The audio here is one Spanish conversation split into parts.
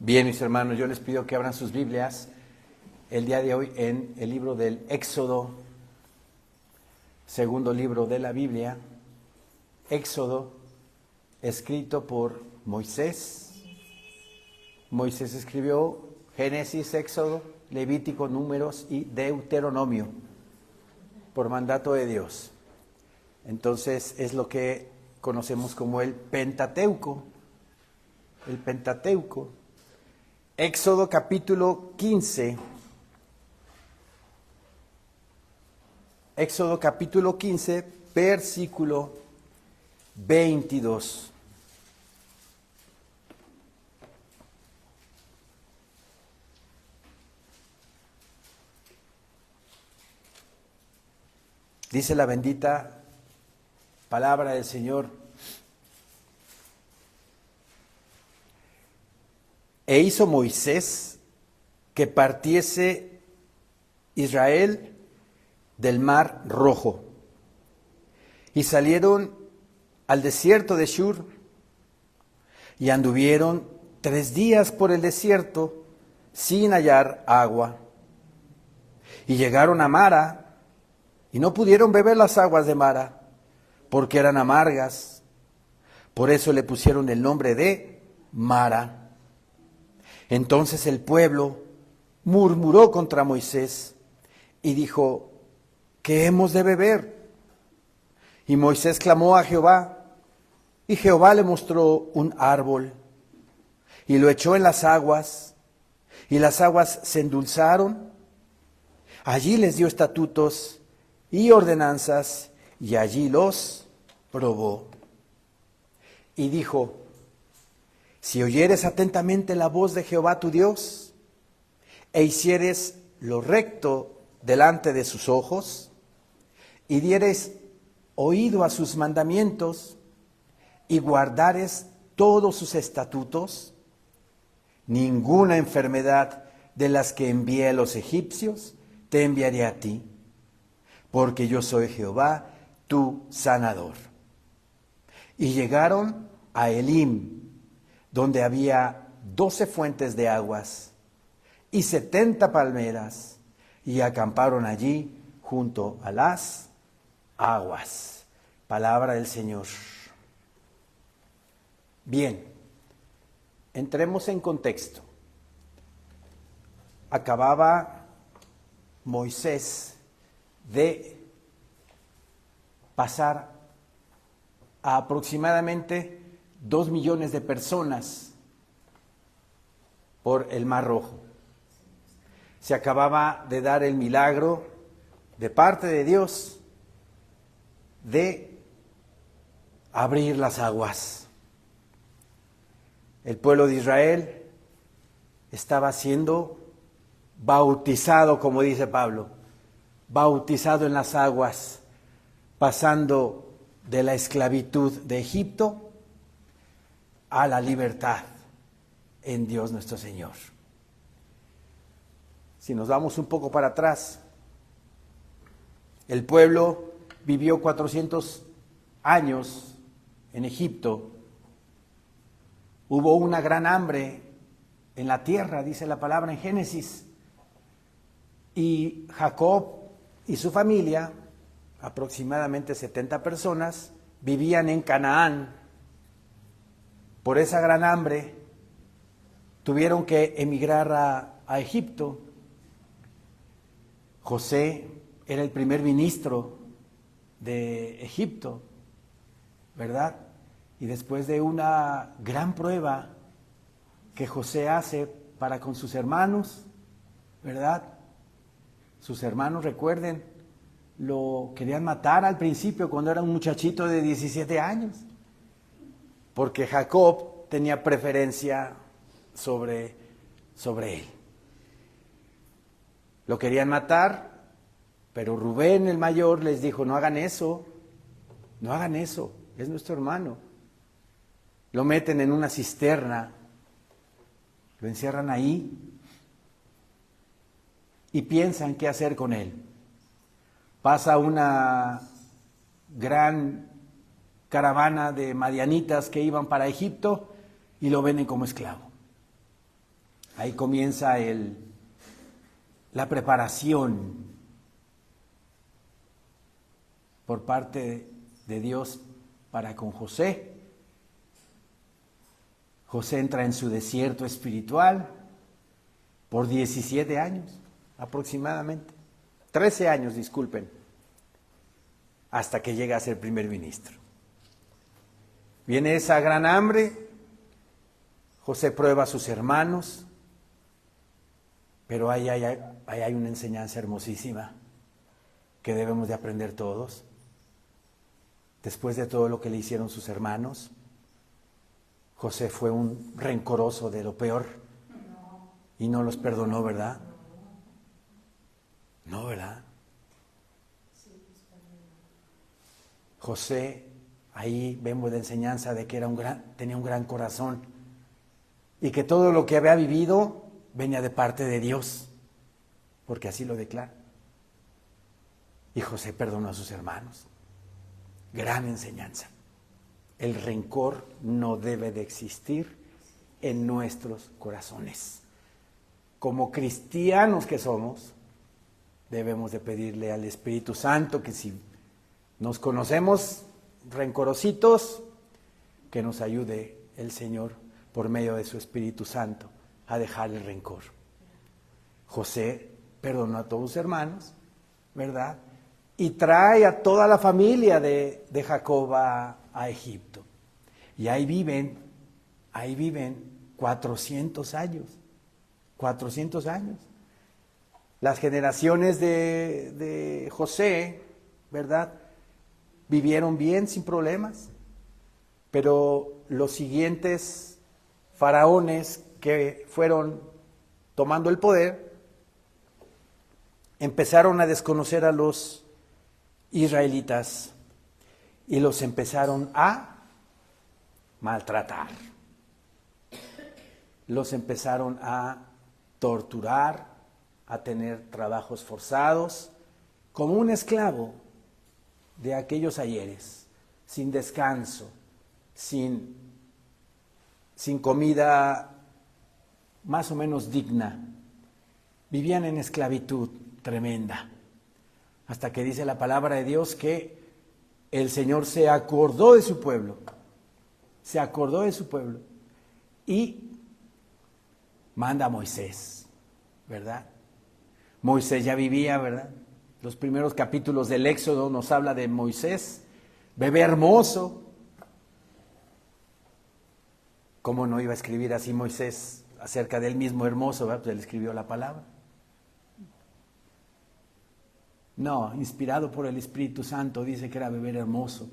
Bien, mis hermanos, yo les pido que abran sus Biblias el día de hoy en el libro del Éxodo, segundo libro de la Biblia, Éxodo, escrito por Moisés. Moisés escribió Génesis, Éxodo, Levítico, Números y Deuteronomio, por mandato de Dios. Entonces es lo que conocemos como el Pentateuco. El Pentateuco. Éxodo capítulo 15. Éxodo capítulo 15, versículo 22. Dice la bendita palabra del Señor: e hizo Moisés que partiese Israel del mar Rojo, y salieron al desierto de Shur, y anduvieron 3 días por el desierto sin hallar agua, y llegaron a Mara, y no pudieron beber las aguas de Mara, porque eran amargas. Por eso le pusieron el nombre de Mara. Entonces el pueblo murmuró contra Moisés y dijo: ¿qué hemos de beber? Y Moisés clamó a Jehová, y Jehová le mostró un árbol, y lo echó en las aguas, y las aguas se endulzaron. Allí les dio estatutos y ordenanzas, y allí los probó. Y dijo: si oyeres atentamente la voz de Jehová tu Dios, e hicieres lo recto delante de sus ojos, y dieres oído a sus mandamientos, y guardares todos sus estatutos, ninguna enfermedad de las que envié a los egipcios te enviaré a ti, porque yo soy Jehová, tu sanador. Y llegaron a Elim, donde había 12 fuentes de aguas y 70 palmeras, y acamparon allí junto a las aguas. Palabra del Señor. Bien, entremos en contexto. Acababa Moisés de pasar a aproximadamente 2 millones de personas por el Mar Rojo. Se acababa de dar el milagro de parte de Dios de abrir las aguas. El pueblo de Israel estaba siendo bautizado, como dice Pablo, bautizado en las aguas, pasando de la esclavitud de Egipto a la libertad en Dios nuestro Señor. Si nos vamos un poco para atrás, el pueblo vivió 400 años en Egipto. Hubo una gran hambre en la tierra, dice la palabra en Génesis, y Jacob y su familia, aproximadamente 70 personas, vivían en Canaán. Por esa gran hambre tuvieron que emigrar a Egipto. José era el primer ministro de Egipto, ¿verdad? Y después de una gran prueba que José hace para con sus hermanos, ¿verdad? Sus hermanos, recuerden, lo querían matar al principio cuando era un muchachito de 17 años, porque Jacob tenía preferencia sobre él. Lo querían matar, pero Rubén, el mayor, les dijo: no hagan eso, es nuestro hermano. Lo meten en una cisterna, lo encierran ahí y piensan qué hacer con él. Pasa una gran caravana de madianitas que iban para Egipto y lo venden como esclavo. Ahí comienza la preparación por parte de Dios para con José. José entra en su desierto espiritual por 17 años aproximadamente. 13 años, disculpen, hasta que llega a ser primer ministro. Viene esa gran hambre, José prueba a sus hermanos, pero ahí hay una enseñanza hermosísima que debemos de aprender todos. Después de todo lo que le hicieron sus hermanos, José fue un rencoroso de lo peor y no los perdonó, ¿verdad? No, ¿verdad? José, ahí vemos la enseñanza de que tenía un gran corazón y que todo lo que había vivido venía de parte de Dios, porque así lo declara. Y José perdonó a sus hermanos. Gran enseñanza. El rencor no debe de existir en nuestros corazones. Como cristianos que somos, debemos de pedirle al Espíritu Santo que si nos conocemos rencorositos, que nos ayude el Señor por medio de su Espíritu Santo a dejar el rencor. José perdonó a todos sus hermanos, ¿verdad? Y trae a toda la familia de Jacob a Egipto. Y ahí viven 400 años. 400 años. Las generaciones de José, ¿verdad? Vivieron bien, sin problemas. Pero los siguientes faraones que fueron tomando el poder, empezaron a desconocer a los israelitas y los empezaron a maltratar. Los empezaron a torturar, a tener trabajos forzados, como un esclavo de aquellos ayeres, sin descanso, sin comida más o menos digna. Vivían en esclavitud tremenda. Hasta que dice la palabra de Dios que el Señor se acordó de su pueblo. Se acordó de su pueblo. Y manda a Moisés, ¿verdad? Moisés ya vivía, ¿verdad? Los primeros capítulos del Éxodo nos habla de Moisés, bebé hermoso. ¿Cómo no iba a escribir así Moisés acerca del mismo hermoso? ¿Verdad? Pues él escribió la palabra. No, inspirado por el Espíritu Santo, dice que era bebé hermoso.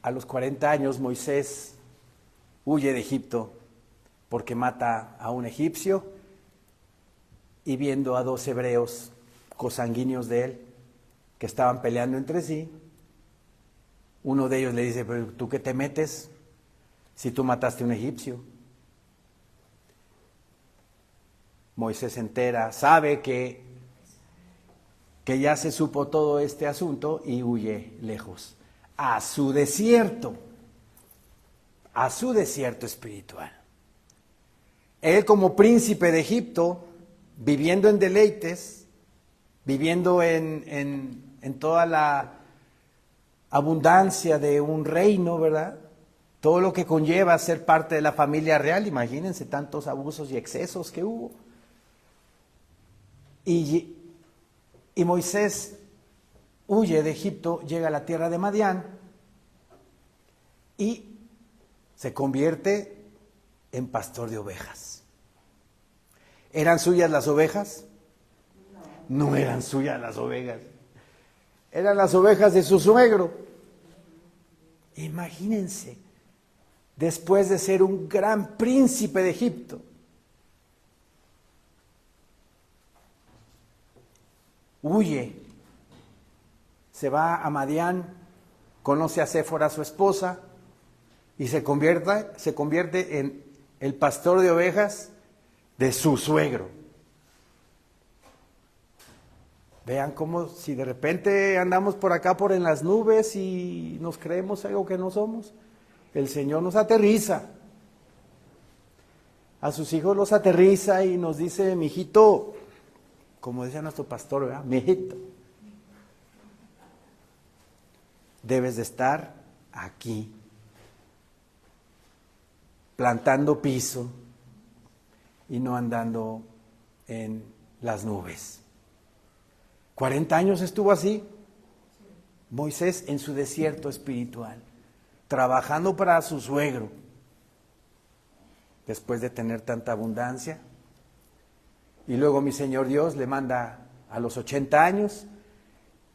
A los 40 años Moisés huye de Egipto porque mata a un egipcio y viendo a 2 hebreos cosanguíneos de él que estaban peleando entre sí, uno de ellos le dice: ¿pero tú qué te metes si tú mataste a un egipcio? Moisés se entera, sabe que ya se supo todo este asunto y huye lejos, a su desierto espiritual. Él, como príncipe de Egipto, viviendo en deleites, viviendo en toda la abundancia de un reino, ¿verdad? Todo lo que conlleva ser parte de la familia real. Imagínense tantos abusos y excesos que hubo. Y Moisés huye de Egipto, llega a la tierra de Madián y se convierte en pastor de ovejas. ¿Eran suyas las ovejas? No eran suyas las ovejas. Eran las ovejas de su suegro. Imagínense, después de ser un gran príncipe de Egipto, huye, se va a Madián, conoce a Séfora, su esposa, y se convierte en el pastor de ovejas de su suegro. Vean cómo si de repente andamos por acá por en las nubes y nos creemos algo que no somos, el Señor nos aterriza. A sus hijos los aterriza y nos dice, mijito, como decía nuestro pastor, ¿verdad? Mijito, debes de estar aquí, plantando piso y no andando en las nubes. 40 años estuvo así Moisés en su desierto espiritual, trabajando para su suegro, después de tener tanta abundancia. Y luego mi Señor Dios le manda a los 80 años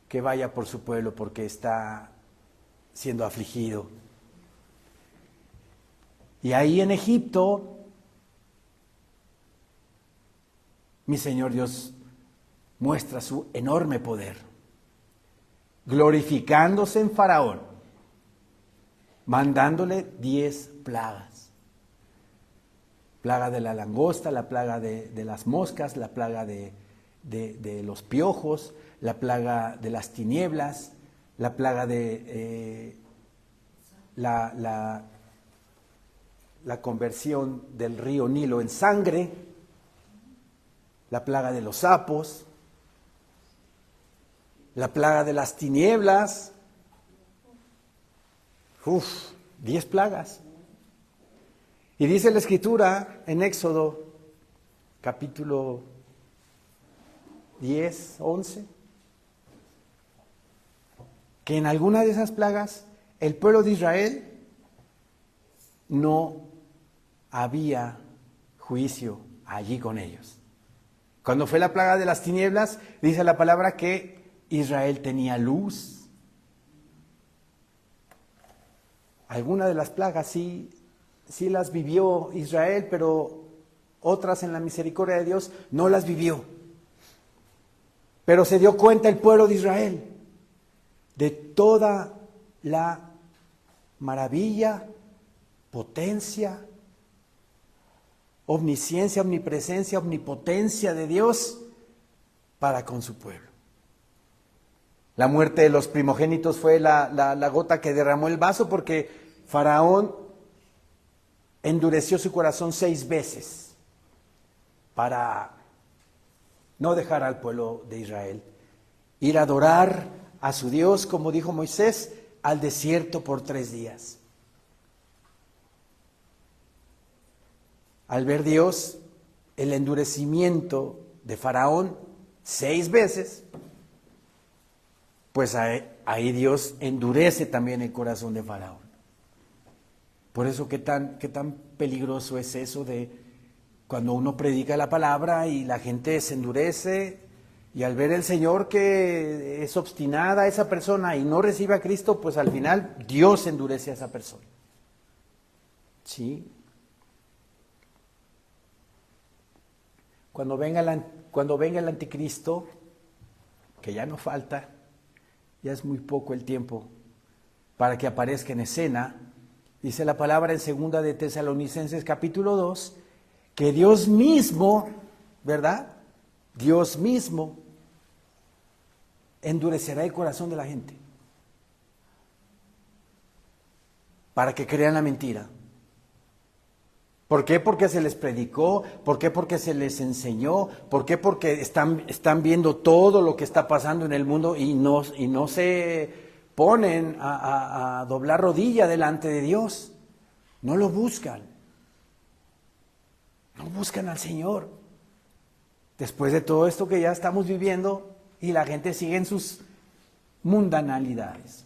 que vaya por su pueblo porque está siendo afligido. Y ahí en Egipto, mi Señor Dios muestra su enorme poder, glorificándose en Faraón, mandándole 10 plagas. Plaga de la langosta, la plaga de las moscas, la plaga de los piojos, la plaga de las tinieblas, la plaga de la conversión del río Nilo en sangre, la plaga de los sapos, la plaga de las tinieblas. 10 plagas. Y dice la Escritura en Éxodo capítulo 10, 11, que en alguna de esas plagas el pueblo de Israel no había juicio allí con ellos. Cuando fue la plaga de las tinieblas, dice la palabra que Israel tenía luz. Alguna de las plagas sí las vivió Israel, pero otras en la misericordia de Dios no las vivió. Pero se dio cuenta el pueblo de Israel de toda la maravilla, potencia, omnisciencia, omnipresencia, omnipotencia de Dios para con su pueblo. La muerte de los primogénitos fue la gota que derramó el vaso, porque Faraón endureció su corazón 6 veces para no dejar al pueblo de Israel ir a adorar a su Dios, como dijo Moisés, al desierto por 3 días. Al ver Dios el endurecimiento de Faraón 6 veces, pues ahí Dios endurece también el corazón de Faraón. Por eso qué tan peligroso es eso de cuando uno predica la palabra y la gente se endurece, y al ver el Señor que es obstinada esa persona y no recibe a Cristo, pues al final Dios endurece a esa persona. ¿Sí? Cuando venga el anticristo, que ya no falta, ya es muy poco el tiempo para que aparezca en escena, dice la palabra en 2 de Tesalonicenses capítulo 2, que Dios mismo, ¿verdad? Dios mismo endurecerá el corazón de la gente para que crean la mentira. ¿Por qué? Porque se les predicó. ¿Por qué? Porque se les enseñó. ¿Por qué? Porque están viendo todo lo que está pasando en el mundo y no se ponen a doblar rodilla delante de Dios. No lo buscan. No buscan al Señor. Después de todo esto que ya estamos viviendo y la gente sigue en sus mundanalidades.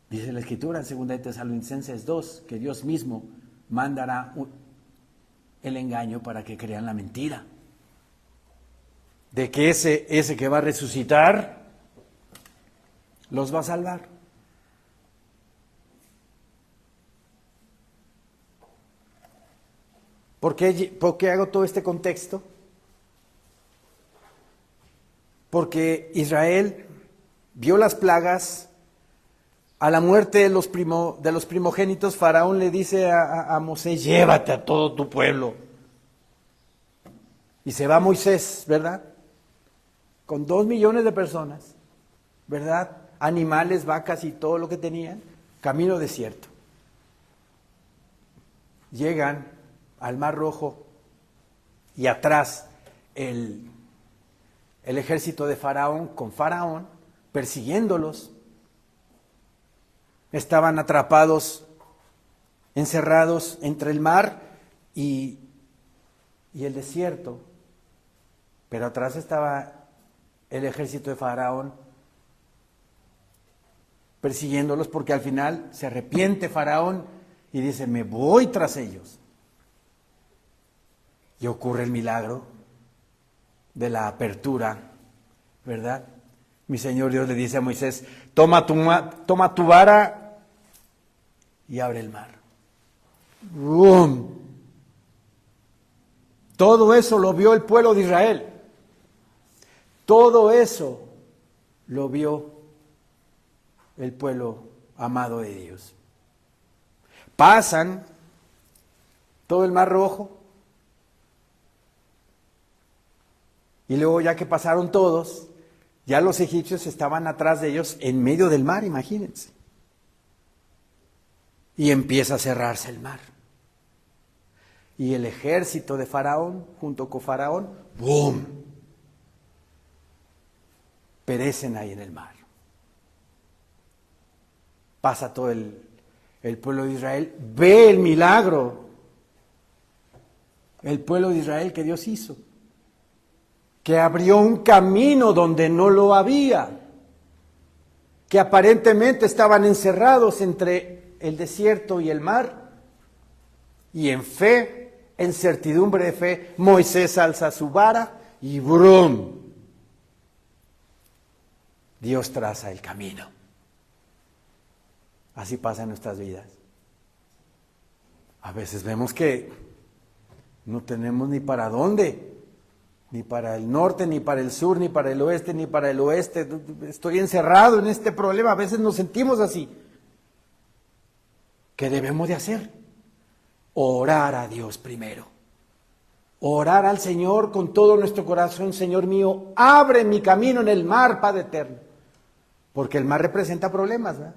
Dice la Escritura en 2 de Tesalonicenses 2 que Dios mismo mandará el engaño para que crean la mentira. De que ese que va a resucitar los va a salvar. ¿Por qué hago todo este contexto? Porque Israel vio las plagas. A la muerte de los primogénitos, Faraón le dice a Moisés, llévate a todo tu pueblo. Y se va Moisés, ¿verdad? Con 2 millones de personas, ¿verdad? Animales, vacas y todo lo que tenían. camino desierto. Llegan al Mar Rojo y atrás el ejército de Faraón con Faraón persiguiéndolos. Estaban atrapados, encerrados entre el mar y el desierto. Pero atrás estaba el ejército de Faraón persiguiéndolos, porque al final se arrepiente Faraón y dice: me voy tras ellos. Y ocurre el milagro de la apertura, ¿verdad? Mi Señor Dios le dice a Moisés: toma tu vara y abre el mar. ¡Bum! Todo eso lo vio el pueblo de Israel. Todo eso lo vio el pueblo amado de Dios. Pasan todo el Mar Rojo. Y luego, ya que pasaron todos, ya los egipcios estaban atrás de ellos en medio del mar, imagínense. Y empieza a cerrarse el mar. Y el ejército de Faraón, junto con Faraón, ¡boom!, perecen ahí en el mar. Pasa todo el pueblo de Israel, ve el milagro, el pueblo de Israel que Dios hizo, que abrió un camino donde no lo había, que aparentemente estaban encerrados entre el desierto y el mar, y en fe, en certidumbre de fe, Moisés alza su vara y ¡brum!, Dios traza el camino. Así pasa en nuestras vidas. A veces vemos que no tenemos ni para dónde, ni para el norte, ni para el sur, ni para el oeste, ni para el oeste. Estoy encerrado en este problema. A veces nos sentimos así. ¿Qué debemos de hacer? Orar a Dios primero. Orar al Señor con todo nuestro corazón. Señor mío, abre mi camino en el mar, Padre eterno. Porque el mar representa problemas, ¿verdad?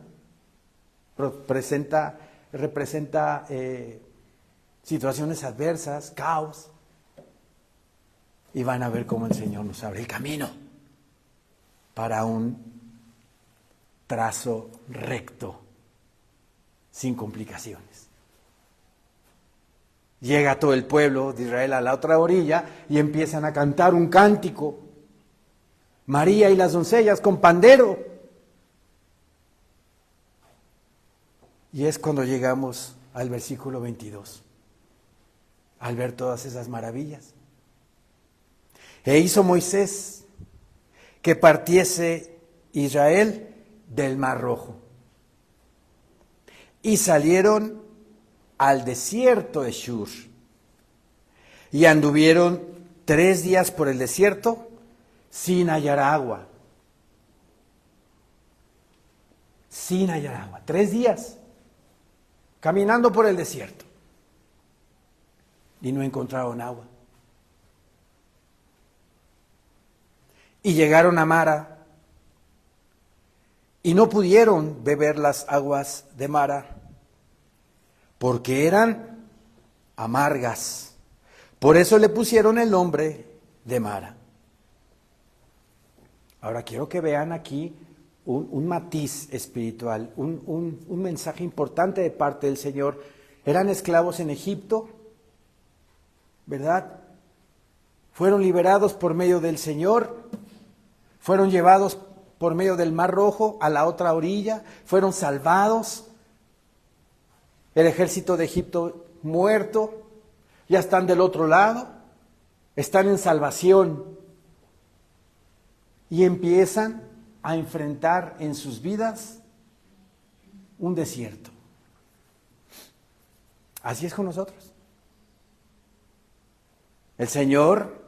Representa situaciones adversas, caos. Y van a ver cómo el Señor nos abre el camino para un trazo recto, sin complicaciones. Llega todo el pueblo de Israel a la otra orilla y empiezan a cantar un cántico. María y las doncellas con pandero. Y es cuando llegamos al versículo 22, al ver todas esas maravillas. E hizo Moisés que partiese Israel del Mar Rojo. Y salieron al desierto de Shur. Y anduvieron 3 días por el desierto sin hallar agua. Sin hallar agua. 3 días. Caminando por el desierto. Y no encontraron agua. Y llegaron a Mara. Y no pudieron beber las aguas de Mara, porque eran amargas. Por eso le pusieron el nombre de Mara. Ahora quiero que vean aquí un matiz espiritual, un mensaje importante de parte del Señor. Eran esclavos en Egipto, ¿verdad? Fueron liberados por medio del Señor, fueron llevados por medio del Mar Rojo a la otra orilla, fueron salvados. El ejército de Egipto muerto, ya están del otro lado, están en salvación y empiezan a enfrentar en sus vidas un desierto. Así es con nosotros. El Señor,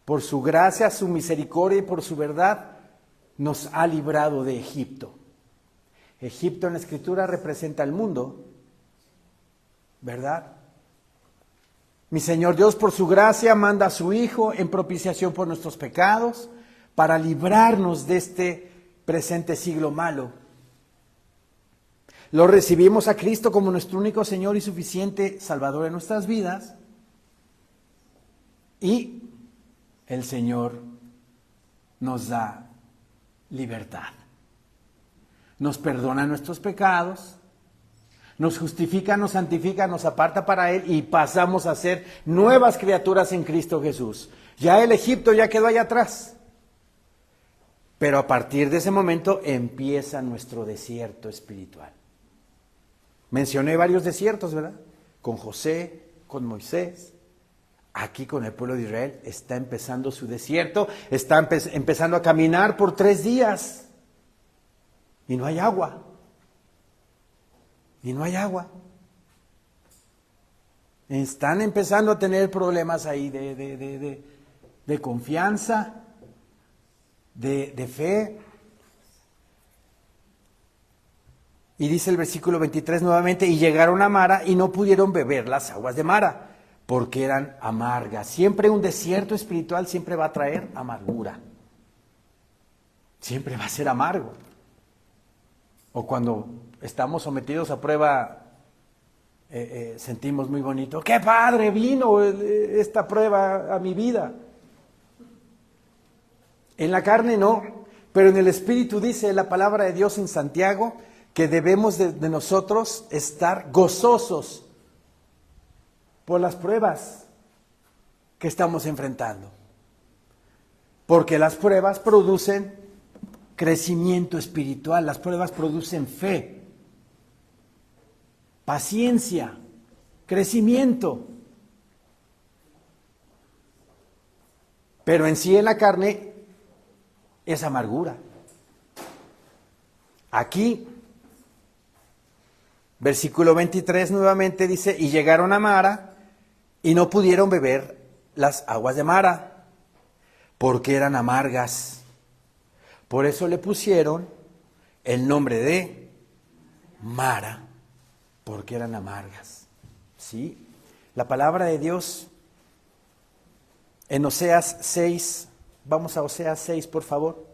por su gracia, su misericordia y por su verdad, nos ha librado de Egipto. Egipto en la Escritura representa el mundo, ¿verdad? Mi Señor Dios, por su gracia, manda a su Hijo en propiciación por nuestros pecados, para librarnos de este presente siglo malo. lo recibimos a Cristo como nuestro único Señor y suficiente Salvador de nuestras vidas, y el Señor nos da libertad. Nos perdona nuestros pecados, nos justifica, nos santifica, nos aparta para Él y pasamos a ser nuevas criaturas en Cristo Jesús. Ya el Egipto ya quedó allá atrás. Pero a partir de ese momento empieza nuestro desierto espiritual. Mencioné varios desiertos, ¿verdad? Con José, con Moisés. Aquí con el pueblo de Israel está empezando su desierto, está empezando a caminar por 3 días. Y no hay agua. Y no hay agua. Están empezando a tener problemas ahí de confianza, de fe. Y dice el versículo 23 nuevamente, y llegaron a Mara y no pudieron beber las aguas de Mara, porque eran amargas. Siempre un desierto espiritual siempre va a traer amargura. Siempre va a ser amargo. O cuando estamos sometidos a prueba, sentimos muy bonito. ¡Qué padre! Vino esta prueba a mi vida. En la carne no, pero en el espíritu dice la palabra de Dios en Santiago que debemos de nosotros estar gozosos por las pruebas que estamos enfrentando. Porque las pruebas producen crecimiento espiritual, las pruebas producen fe, paciencia, crecimiento. Pero en sí en la carne es amargura. Aquí, versículo 23 nuevamente dice, y llegaron a Mara y no pudieron beber las aguas de Mara, porque eran amargas. Por eso le pusieron el nombre de Mara, porque eran amargas. ¿Sí? La palabra de Dios en Oseas 6, vamos a Oseas 6, por favor.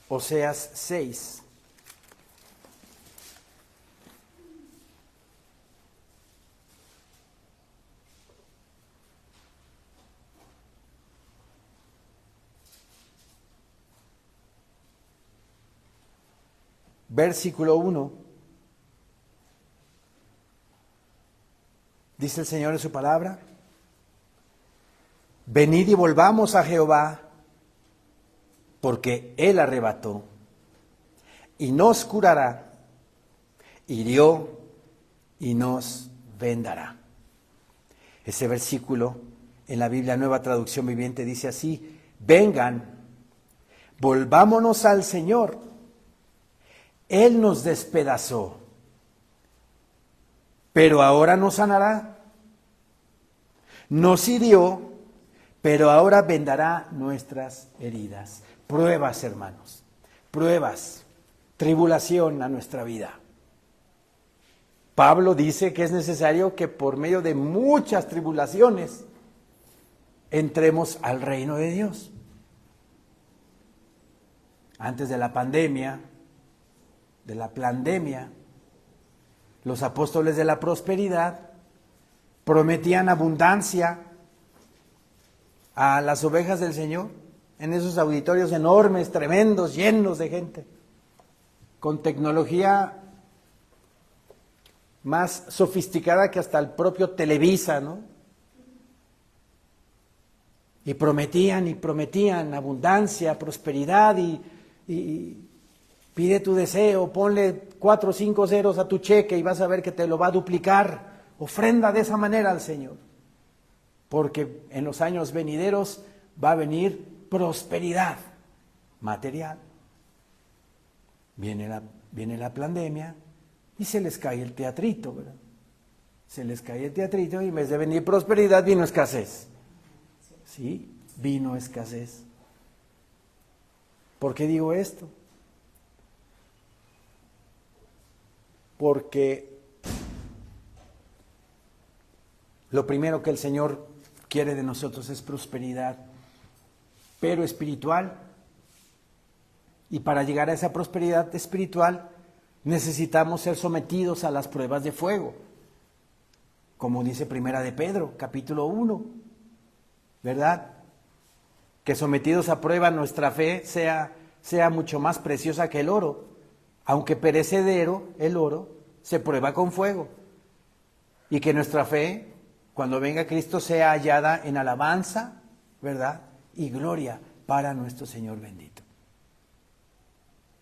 Oseas 6. Versículo 1, dice el Señor en su palabra, venid y volvamos a Jehová, porque Él arrebató y nos curará, hirió y nos vendará. Ese versículo en la Biblia Nueva Traducción Viviente dice así, vengan, volvámonos al Señor. Él nos despedazó, pero ahora nos sanará. Nos hirió, pero ahora vendará nuestras heridas. Pruebas, hermanos, pruebas, tribulación a nuestra vida. Pablo dice que es necesario que por medio de muchas tribulaciones entremos al reino de Dios. Antes de la pandemia, de la plandemia, los apóstoles de la prosperidad prometían abundancia a las ovejas del Señor en esos auditorios enormes, tremendos, llenos de gente, con tecnología más sofisticada que hasta el propio Televisa, ¿no? Y prometían abundancia, prosperidad y pide tu deseo, ponle 4 o 5 ceros a tu cheque y vas a ver que te lo va a duplicar. Ofrenda de esa manera al Señor. Porque en los años venideros va a venir prosperidad material. Viene la pandemia y se les cae el teatrito, ¿verdad? Se les cae el teatrito y en vez de venir prosperidad vino escasez. ¿Sí? Vino escasez. ¿Por qué digo esto? Porque Lo primero que el Señor quiere de nosotros es prosperidad, pero espiritual. Y para llegar a esa prosperidad espiritual necesitamos ser sometidos a las pruebas de fuego, como dice Primera de Pedro, capítulo 1, ¿verdad? Que sometidos a prueba nuestra fe sea mucho más preciosa que el oro, aunque perecedero el oro se prueba con fuego, y que nuestra fe, cuando venga Cristo, sea hallada en alabanza, ¿verdad? Y gloria para nuestro Señor bendito.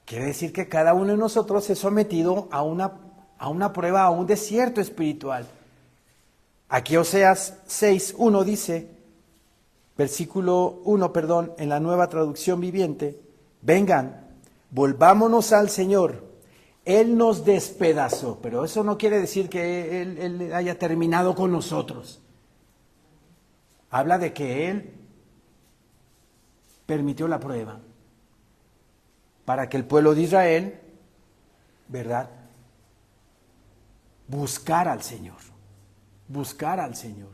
Quiere decir que cada uno de nosotros es sometido a una prueba, a un desierto espiritual. Aquí Oseas 6:1 dice, versículo 1, perdón, en la Nueva Traducción Viviente: vengan, volvámonos al Señor. Él nos despedazó, pero eso no quiere decir que Él haya terminado con nosotros. Habla de que Él permitió la prueba para que el pueblo de Israel, ¿verdad?, buscara al Señor, buscara al Señor.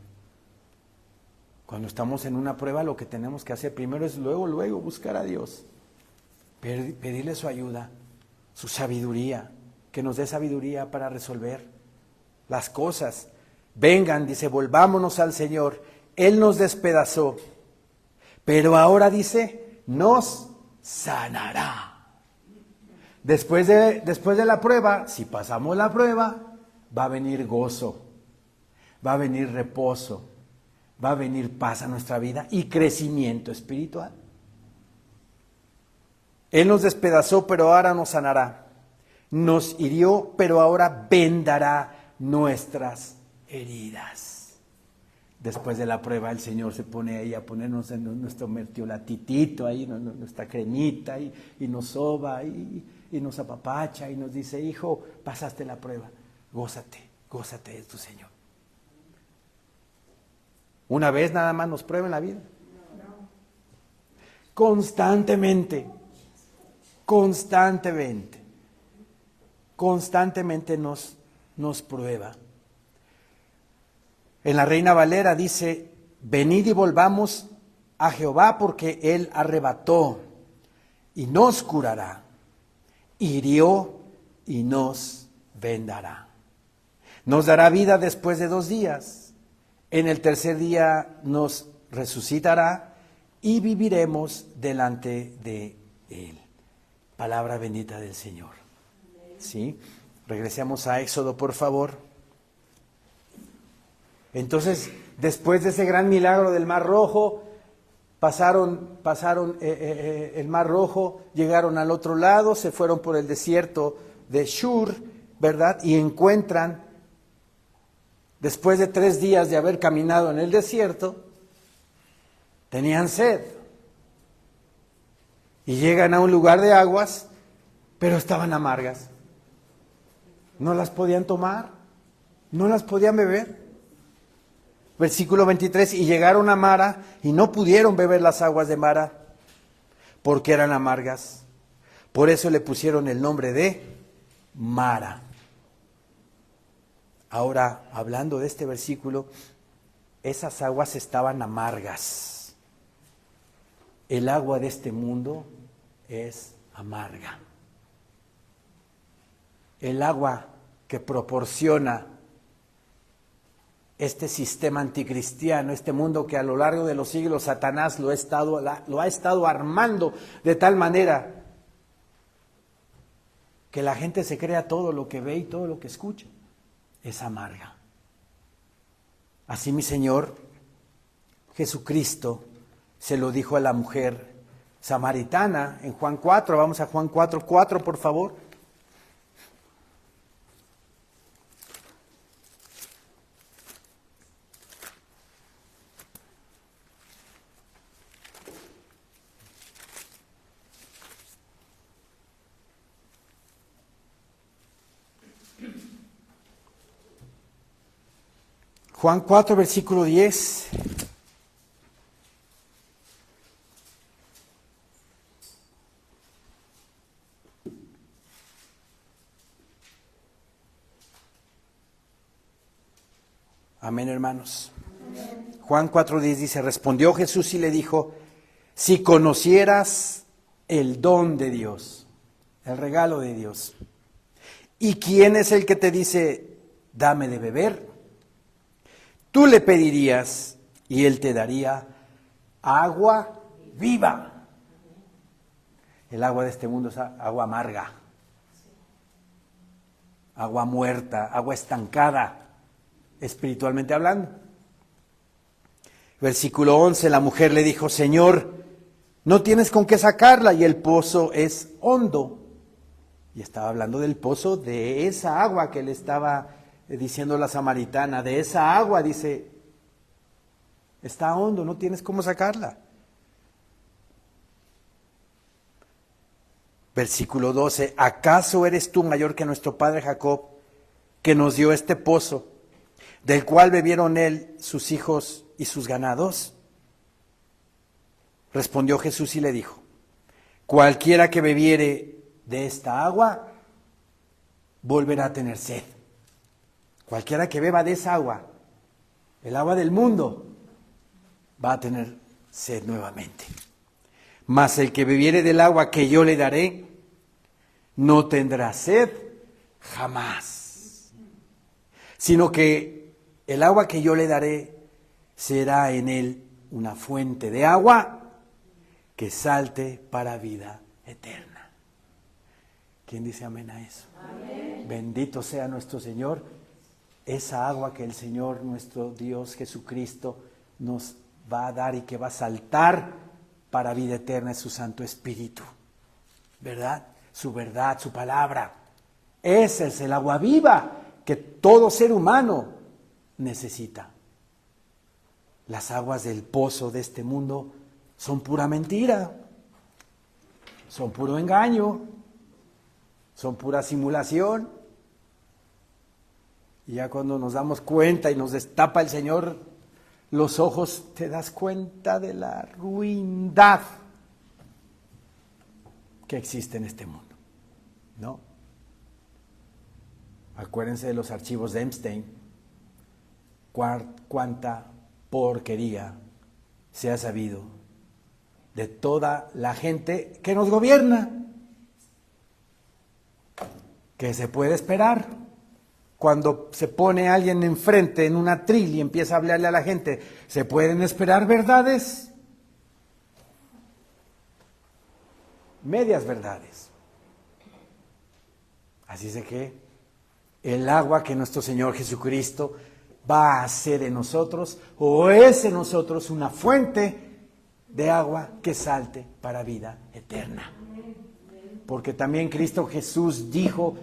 Cuando estamos en una prueba, lo que tenemos que hacer primero es luego buscar a Dios, pedirle su ayuda, su sabiduría, que nos dé sabiduría para resolver las cosas. Vengan, dice, volvámonos al Señor. Él nos despedazó, pero ahora dice, nos sanará. Después de la prueba, si pasamos la prueba, va a venir gozo, va a venir reposo, va a venir paz a nuestra vida y crecimiento espiritual. Él nos despedazó, pero ahora nos sanará. Nos hirió, pero ahora vendará nuestras heridas. Después de la prueba, el Señor se pone ahí a ponernos en nuestro mertiolatitito, ahí nuestra cremita, y nos soba, y nos apapacha, y nos dice, hijo, pasaste la prueba, gózate de tu Señor. Una vez nada más nos prueba en la vida. Constantemente nos prueba. En la Reina Valera dice, venid y volvamos a Jehová, porque Él arrebató y nos curará, hirió y nos vendará. Nos dará vida después de 2 días. En el tercer día nos resucitará y viviremos delante de Él. Palabra bendita del Señor. ¿Sí? Regresemos a Éxodo, por favor. Entonces, después de ese gran milagro del Mar Rojo, pasaron el Mar Rojo, llegaron al otro lado, se fueron por el desierto de Shur, ¿verdad? Y encuentran, después de 3 días de haber caminado en el desierto, tenían sed. Y llegan a un lugar de aguas, pero estaban amargas. No las podían tomar, no las podían beber. Versículo 23, y llegaron a Mara y no pudieron beber las aguas de Mara porque eran amargas. Por eso le pusieron el nombre de Mara. Ahora, hablando de este versículo, esas aguas estaban amargas. El agua de este mundo es amarga. El agua que proporciona este sistema anticristiano, este mundo que a lo largo de los siglos Satanás lo ha estado armando de tal manera que la gente se crea todo lo que ve y todo lo que escucha, es amarga. Así mi Señor Jesucristo se lo dijo a la mujer samaritana en Juan 4, vamos a Juan 4:4, por favor. Juan 4, versículo 10. Amén, hermanos. Juan 4:10 dice, respondió Jesús y le dijo, si conocieras el don de Dios, el regalo de Dios, ¿y quién es el que te dice, dame de beber? Tú le pedirías y él te daría agua viva. El agua de este mundo es agua amarga, agua muerta, agua estancada, espiritualmente hablando. Versículo 11, la mujer le dijo, Señor, no tienes con qué sacarla y el pozo es hondo. Y estaba hablando del pozo, de esa agua que le estaba diciendo la samaritana, de esa agua, dice, está hondo, no tienes cómo sacarla. Versículo 12, ¿acaso eres tú mayor que nuestro padre Jacob, que nos dio este pozo, del cual bebieron él, sus hijos y sus ganados? Respondió Jesús y le dijo, cualquiera que bebiere de esta agua, volverá a tener sed. Cualquiera que beba de esa agua, el agua del mundo, va a tener sed nuevamente. Mas el que bebiere del agua que yo le daré, no tendrá sed jamás, sino que el agua que yo le daré será en él una fuente de agua que salte para vida eterna. ¿Quién dice amén a eso? Amén. Bendito sea nuestro Señor, esa agua que el Señor, nuestro Dios Jesucristo, nos va a dar y que va a saltar para vida eterna es su Santo Espíritu, ¿verdad? Su verdad, su palabra. Ese es el agua viva que todo ser humano necesita. Las aguas del pozo de este mundo son pura mentira, son puro engaño, son pura simulación. Y ya cuando nos damos cuenta y nos destapa el Señor los ojos, te das cuenta de la ruindad que existe en este mundo, ¿no? Acuérdense de los archivos de Epstein, cuánta porquería se ha sabido de toda la gente que nos gobierna. ¿Qué se puede esperar? Cuando se pone alguien enfrente en una atril y empieza a hablarle a la gente, ¿se pueden esperar verdades? Medias verdades. Así es que el agua que nuestro Señor Jesucristo va a hacer en nosotros, o es en nosotros una fuente de agua que salte para vida eterna. Porque también Cristo Jesús dijo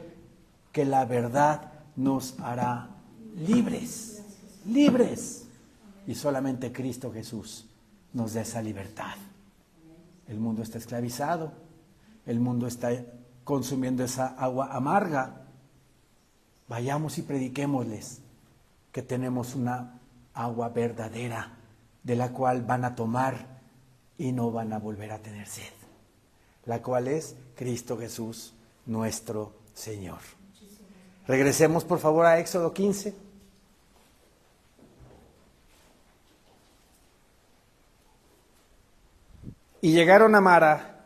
que la verdad nos hará libres, libres. Y solamente Cristo Jesús nos da esa libertad. El mundo está esclavizado, el mundo está consumiendo esa agua amarga. Vayamos y prediquémosles que tenemos una agua verdadera de la cual van a tomar y no van a volver a tener sed, la cual es Cristo Jesús, nuestro Señor. Regresemos por favor a Éxodo 15. Y llegaron a Mara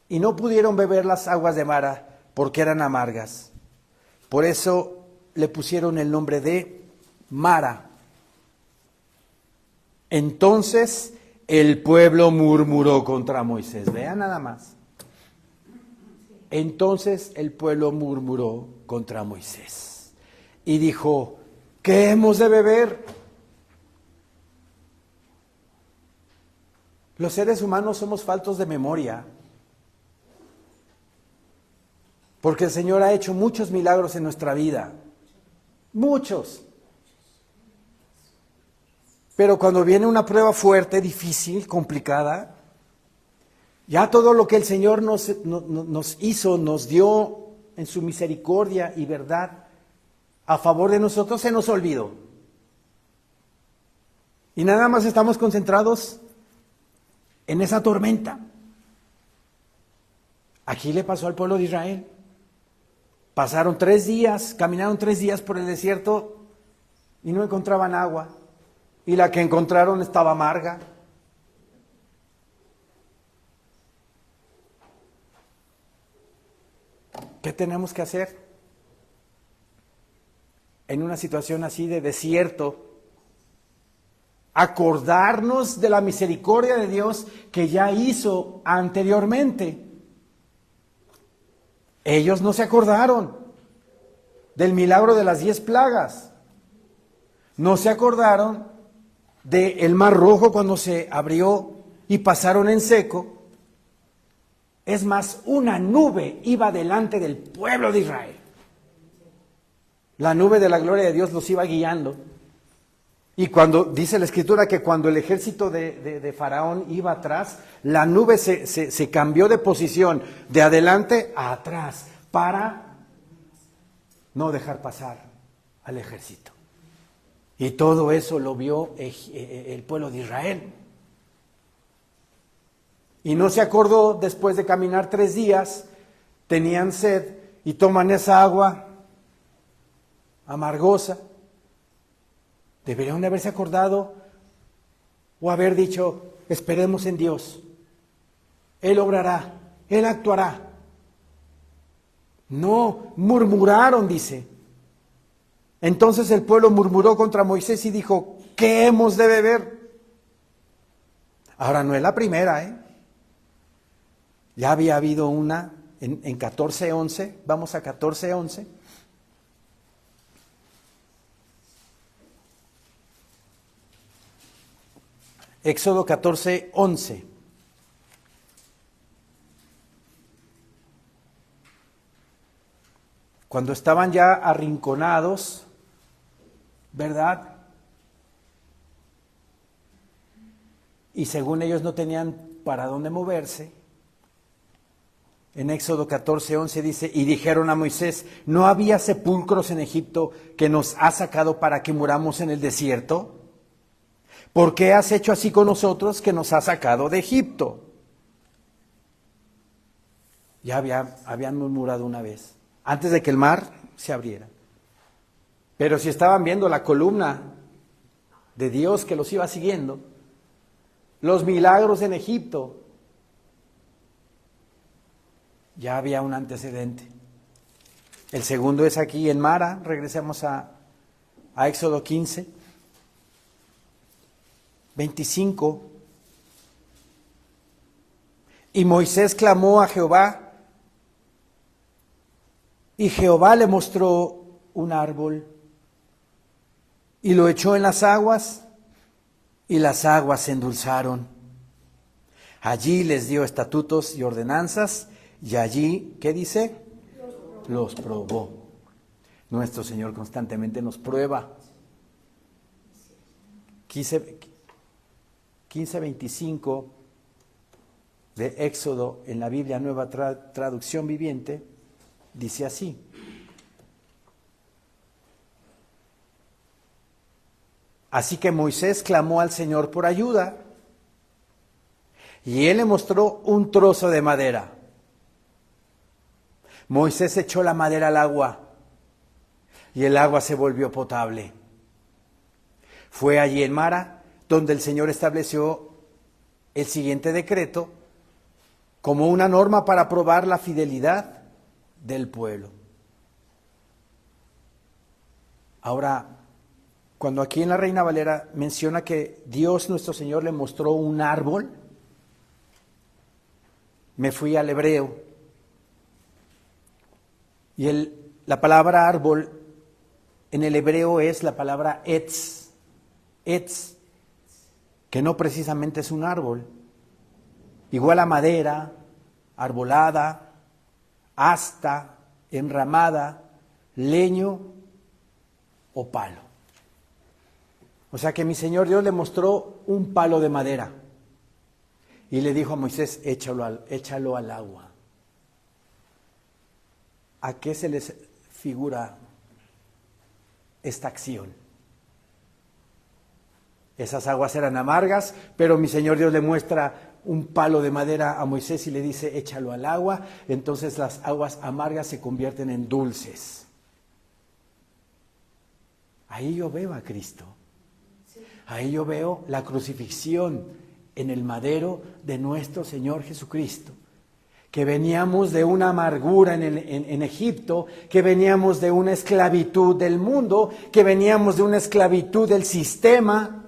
y no pudieron beber las aguas de Mara porque eran amargas. Por eso le pusieron el nombre de Mara. Entonces el pueblo murmuró contra Moisés. Vean nada más. Entonces el pueblo murmuró contra Moisés y dijo, ¿qué hemos de beber? Los seres humanos somos faltos de memoria, porque el Señor ha hecho muchos milagros en nuestra vida, muchos. Pero cuando viene una prueba fuerte, difícil, complicada, ya todo lo que el Señor nos hizo, nos dio en su misericordia y verdad a favor de nosotros, se nos olvidó. Y nada más estamos concentrados en esa tormenta. Aquí le pasó al pueblo de Israel. Pasaron 3 días, caminaron 3 días por el desierto y no encontraban agua, y la que encontraron estaba amarga. ¿Qué tenemos que hacer en una situación así de desierto? Acordarnos de la misericordia de Dios que ya hizo anteriormente. Ellos no se acordaron del milagro de las 10 plagas. No se acordaron del Mar Rojo cuando se abrió y pasaron en seco. Es más, una nube iba delante del pueblo de Israel. La nube de la gloria de Dios los iba guiando. Y cuando dice la Escritura que cuando el ejército de Faraón iba atrás, la nube se cambió de posición de adelante a atrás para no dejar pasar al ejército. Y todo eso lo vio el pueblo de Israel. Y no se acordó después de caminar 3 días, tenían sed y toman esa agua amargosa. Deberían de haberse acordado o haber dicho, esperemos en Dios. Él obrará, Él actuará. No, murmuraron, dice. Entonces el pueblo murmuró contra Moisés y dijo, ¿qué hemos de beber? Ahora no es la primera, ¿eh? Ya había habido una en 14:11, vamos a 14:11. Éxodo 14:11. Cuando estaban ya arrinconados, ¿verdad? Y según ellos no tenían para dónde moverse, en Éxodo 14:11 dice, y dijeron a Moisés, ¿no había sepulcros en Egipto que nos ha sacado para que muramos en el desierto? ¿Por qué has hecho así con nosotros que nos has sacado de Egipto? Ya habían murmurado una vez, antes de que el mar se abriera. Pero si estaban viendo la columna de Dios que los iba siguiendo, los milagros en Egipto, ya había un antecedente. El segundo es aquí en Mara, regresemos a Éxodo 15:25. Y Moisés clamó a Jehová, y Jehová le mostró un árbol, y lo echó en las aguas, y las aguas se endulzaron. Allí les dio estatutos y ordenanzas, y allí, ¿qué dice? Los probó. Nuestro Señor constantemente nos prueba. 15:25 de Éxodo en la Biblia Nueva Traducción Viviente, dice así. Así que Moisés clamó al Señor por ayuda, y Él le mostró un trozo de madera. Moisés echó la madera al agua, y el agua se volvió potable. Fue allí en Mara donde el Señor estableció el siguiente decreto como una norma para probar la fidelidad del pueblo. Ahora, cuando aquí en la Reina Valera menciona que Dios nuestro Señor le mostró un árbol, me fui al hebreo. Y la palabra árbol en el hebreo es la palabra etz, que no precisamente es un árbol. Igual a madera, arbolada, asta, enramada, leño o palo. O sea que mi Señor Dios le mostró un palo de madera y le dijo a Moisés, échalo al agua. ¿A qué se les figura esta acción? Esas aguas eran amargas, pero mi Señor Dios le muestra un palo de madera a Moisés y le dice, échalo al agua. Entonces las aguas amargas se convierten en dulces. Ahí yo veo a Cristo. Ahí yo veo la crucifixión en el madero de nuestro Señor Jesucristo. Que veníamos de una amargura en Egipto, que veníamos de una esclavitud del mundo, que veníamos de una esclavitud del sistema.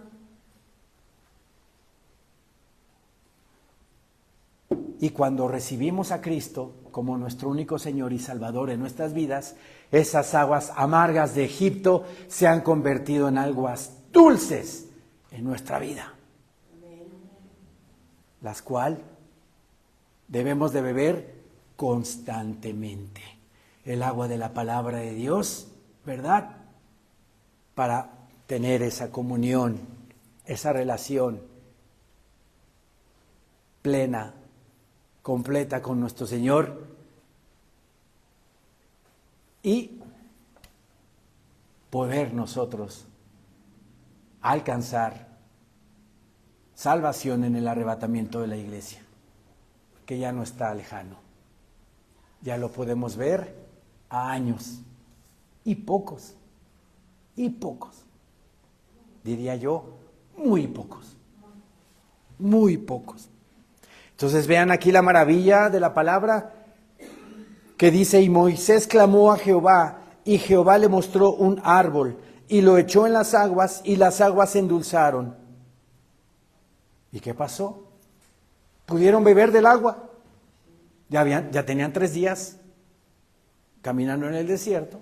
Y cuando recibimos a Cristo como nuestro único Señor y Salvador en nuestras vidas, esas aguas amargas de Egipto se han convertido en aguas dulces en nuestra vida, las cuales debemos de beber constantemente. El agua de la palabra de Dios, ¿verdad? Para tener esa comunión, esa relación plena, completa con nuestro Señor y poder nosotros alcanzar salvación en el arrebatamiento de la iglesia, que ya no está lejano. Ya lo podemos ver a años y pocos, diría yo, muy pocos. Entonces vean aquí la maravilla de la palabra que dice: y Moisés clamó a Jehová, y Jehová le mostró un árbol, y lo echó en las aguas, y las aguas se endulzaron. ¿Y qué pasó? ¿Pudieron beber del agua? Ya tenían 3 días caminando en el desierto,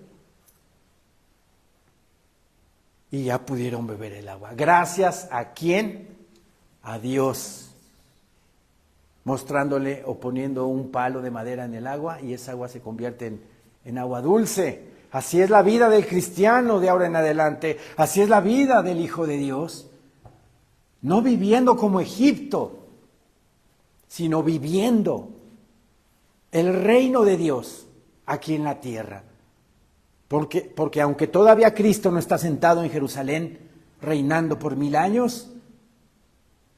y ya pudieron beber el agua. ¿Gracias a quién? A Dios. Mostrándole o poniendo un palo de madera en el agua, y esa agua se convierte en agua dulce. Así es la vida del cristiano de ahora en adelante. Así es la vida del Hijo de Dios. No viviendo como Egipto, sino viviendo el reino de Dios aquí en la tierra. Porque aunque todavía Cristo no está sentado en Jerusalén reinando por 1000 años,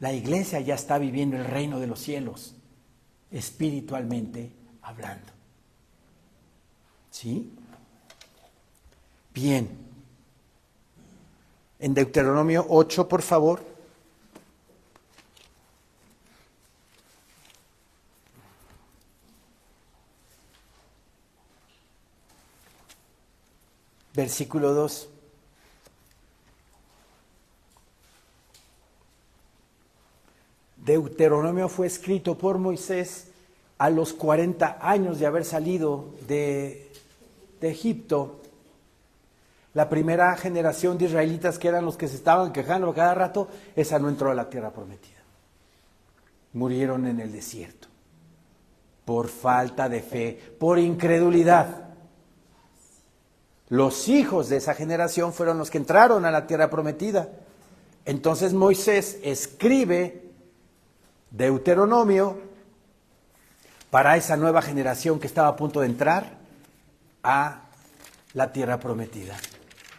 la iglesia ya está viviendo el reino de los cielos, espiritualmente hablando. ¿Sí? Bien. En Deuteronomio 8, por favor. Versículo 2. Deuteronomio fue escrito por Moisés a los 40 años de haber salido de Egipto. La primera generación de israelitas, que eran los que se estaban quejando cada rato, esa no entró a la tierra prometida. Murieron en el desierto por falta de fe, por incredulidad. Los hijos de esa generación fueron los que entraron a la tierra prometida. Entonces Moisés escribe Deuteronomio para esa nueva generación que estaba a punto de entrar a la tierra prometida.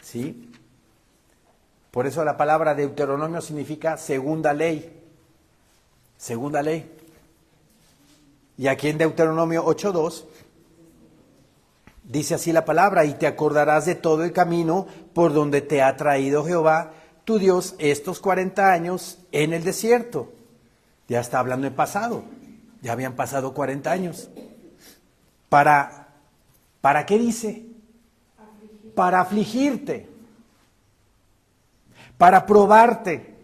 ¿Sí? Por eso la palabra Deuteronomio significa segunda ley. Segunda ley. Y aquí en Deuteronomio 8:2 dice así la palabra: y te acordarás de todo el camino por donde te ha traído Jehová tu Dios estos 40 años en el desierto. Ya está hablando en pasado. Ya habían pasado 40 años. ¿Para qué dice? Para afligirte. Para probarte.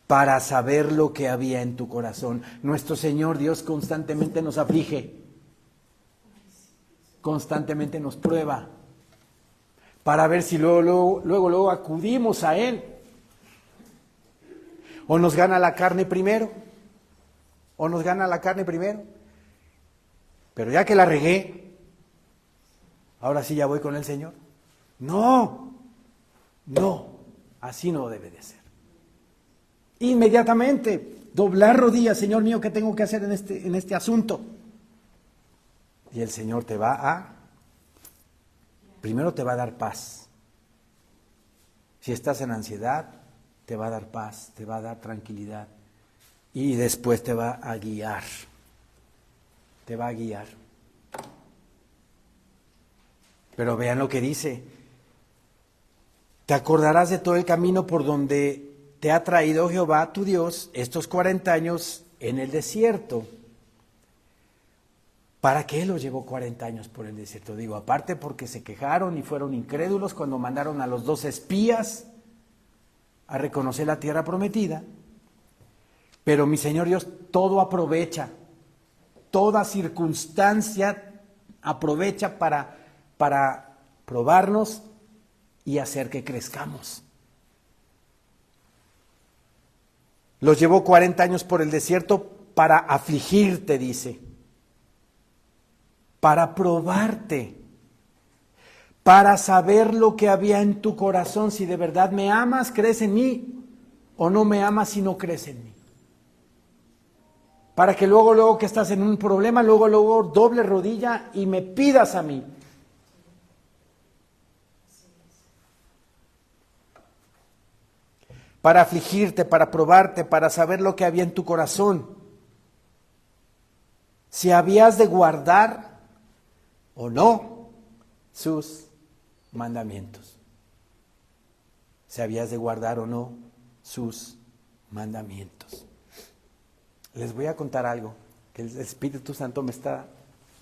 Para saber lo que había en tu corazón. Nuestro Señor Dios constantemente nos aflige. Constantemente nos prueba. Para ver si luego acudimos a Él. O nos gana la carne primero. Pero ya que la regué, ahora sí ya voy con el Señor. No, así no debe de ser. Inmediatamente, doblar rodillas: Señor mío, ¿qué tengo que hacer en este asunto? Y el Señor primero te va a dar paz. Si estás en ansiedad, te va a dar paz, te va a dar tranquilidad. Y después te va a guiar. Te va a guiar. Pero vean lo que dice. Te acordarás de todo el camino por donde te ha traído Jehová tu Dios estos 40 años en el desierto. ¿Para qué los llevó 40 años por el desierto? Digo, aparte porque se quejaron y fueron incrédulos cuando mandaron a los 2 espías a reconocer la tierra prometida. Pero mi Señor Dios todo aprovecha, toda circunstancia aprovecha para probarnos y hacer que crezcamos. Los llevó 40 años por el desierto para afligirte, dice, para probarte, para saber lo que había en tu corazón, si de verdad me amas, crees en mí, o no me amas si no crees en mí. Para que luego que estás en un problema, luego doble rodilla y me pidas a mí. Para afligirte, para probarte, para saber lo que había en tu corazón. Si habías de guardar o no sus mandamientos. Si habías de guardar o no sus mandamientos. Les voy a contar algo que el Espíritu Santo me está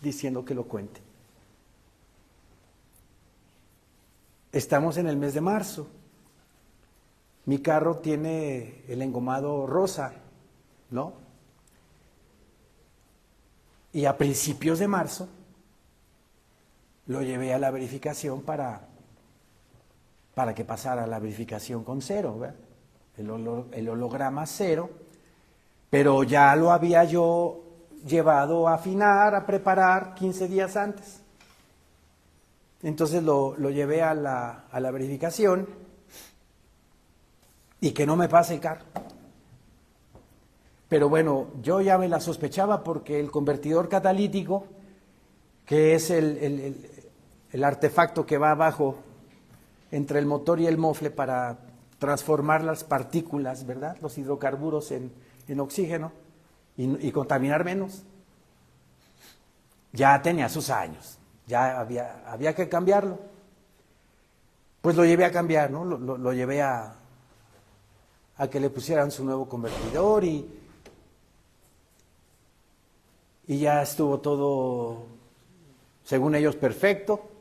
diciendo que lo cuente. Estamos en el mes de marzo. Mi carro tiene el engomado rosa, ¿no? Y a principios de marzo lo llevé a la verificación para que pasara la verificación con cero, ¿verdad? El holograma cero, pero ya lo había yo llevado a afinar, a preparar 15 días antes. Entonces lo llevé a la verificación. Y que no me pase el carro. Pero bueno, yo ya me la sospechaba porque el convertidor catalítico, que es el artefacto que va abajo entre el motor y el mofle para transformar las partículas, ¿verdad? Los hidrocarburos en oxígeno y contaminar menos. Ya tenía sus años, ya había que cambiarlo. Pues lo llevé a cambiar, ¿no? Lo llevé a que le pusieran su nuevo convertidor y ya estuvo todo, según ellos, perfecto.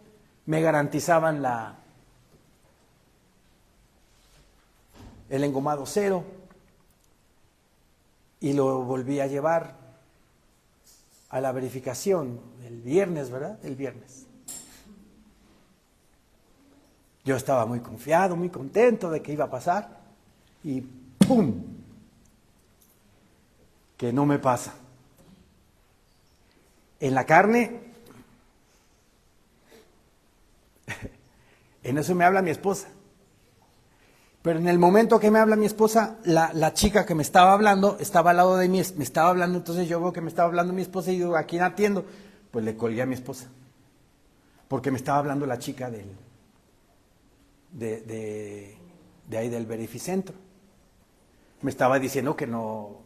Me garantizaban el engomado cero y lo volví a llevar a la verificación el viernes, ¿verdad? El viernes. Yo estaba muy confiado, muy contento de que iba a pasar. Y ¡pum! Que no me pasa. En la carne, en eso me habla mi esposa. Pero en el momento que me habla mi esposa, la chica que me estaba hablando estaba al lado de mí, me estaba hablando, entonces yo veo que me estaba hablando mi esposa y digo, ¿a quién atiendo? Pues le colgué a mi esposa. Porque me estaba hablando la chica de ahí del verificentro. Me estaba diciendo que no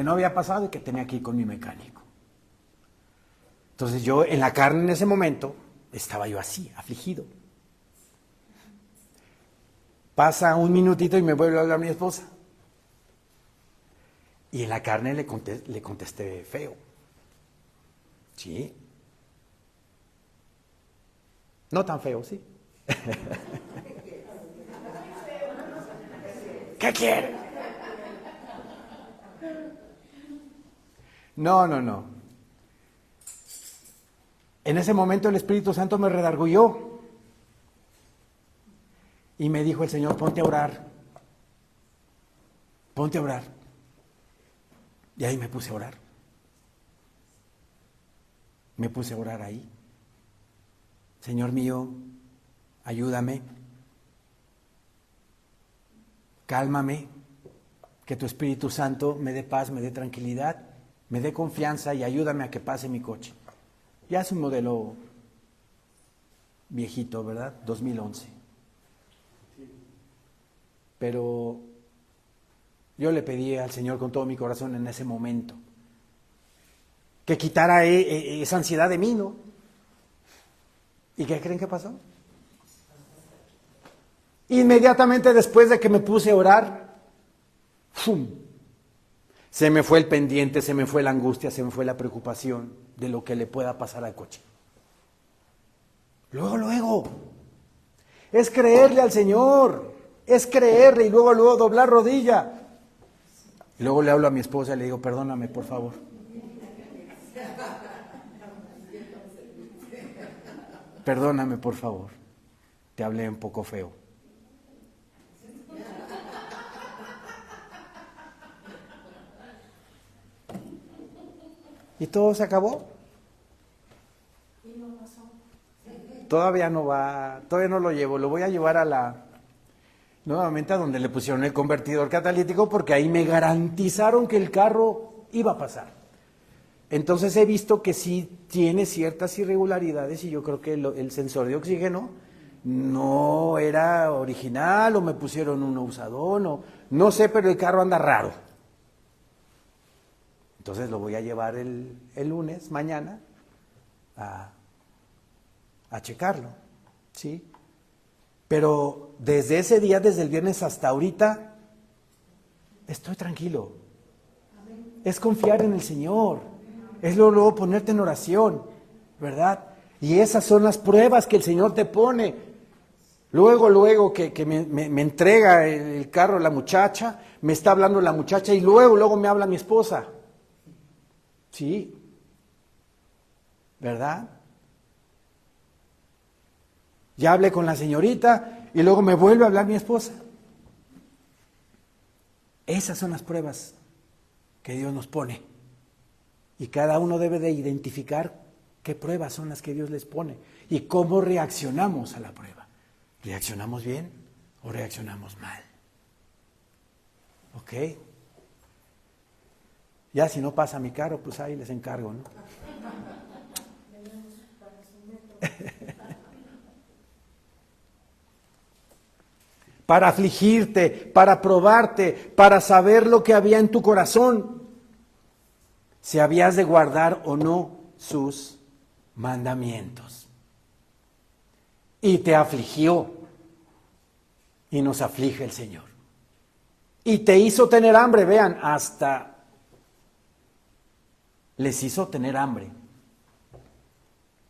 había pasado y que tenía que ir con mi mecánico. Entonces yo en la carne en ese momento estaba yo así, afligido. Pasa un minutito y me vuelve a hablar mi esposa. Y en la carne le contesté feo. Sí. No tan feo, sí. ¿Qué quiere? No. En ese momento el Espíritu Santo me redarguyó y me dijo el Señor, ponte a orar. Ponte a orar. Y ahí me puse a orar. Me puse a orar ahí. Señor mío, ayúdame. Cálmame. Que tu Espíritu Santo me dé paz, me dé tranquilidad, me dé confianza y ayúdame a que pase mi coche. Ya es un modelo viejito, ¿verdad? 2011. Pero yo le pedí al Señor con todo mi corazón en ese momento que quitara esa ansiedad de mí, ¿no? ¿Y qué creen que pasó? Inmediatamente después de que me puse a orar, ¡fum!, se me fue el pendiente, se me fue la angustia, se me fue la preocupación de lo que le pueda pasar al coche. Luego, es creerle al Señor, es creerle y luego doblar rodilla. Y luego le hablo a mi esposa y le digo, perdóname, por favor. Perdóname, por favor. Te hablé un poco feo. ¿Y todo se acabó? Todavía no va, todavía no lo llevo. Lo voy a llevar nuevamente a donde le pusieron el convertidor catalítico, porque ahí me garantizaron que el carro iba a pasar. Entonces he visto que sí tiene ciertas irregularidades y yo creo que el sensor de oxígeno no era original o me pusieron uno usado, no sé, pero el carro anda raro. Entonces lo voy a llevar el lunes, mañana, a checarlo, ¿sí? Pero desde ese día, desde el viernes hasta ahorita, estoy tranquilo. Es confiar en el Señor, es luego ponerte en oración, ¿verdad? Y esas son las pruebas que el Señor te pone. Luego que me entrega el carro la muchacha, me está hablando la muchacha y luego me habla mi esposa. Sí, ¿verdad? Ya hablé con la señorita y luego me vuelve a hablar mi esposa. Esas son las pruebas que Dios nos pone. Y cada uno debe de identificar qué pruebas son las que Dios les pone y cómo reaccionamos a la prueba. ¿Reaccionamos bien o reaccionamos mal? ¿Ok? Ya si no pasa mi carro, pues ahí les encargo, ¿no? Para afligirte, para probarte, para saber lo que había en tu corazón, si habías de guardar o no sus mandamientos. Y te afligió, y nos aflige el Señor. Y te hizo tener hambre, vean, hasta les hizo tener hambre.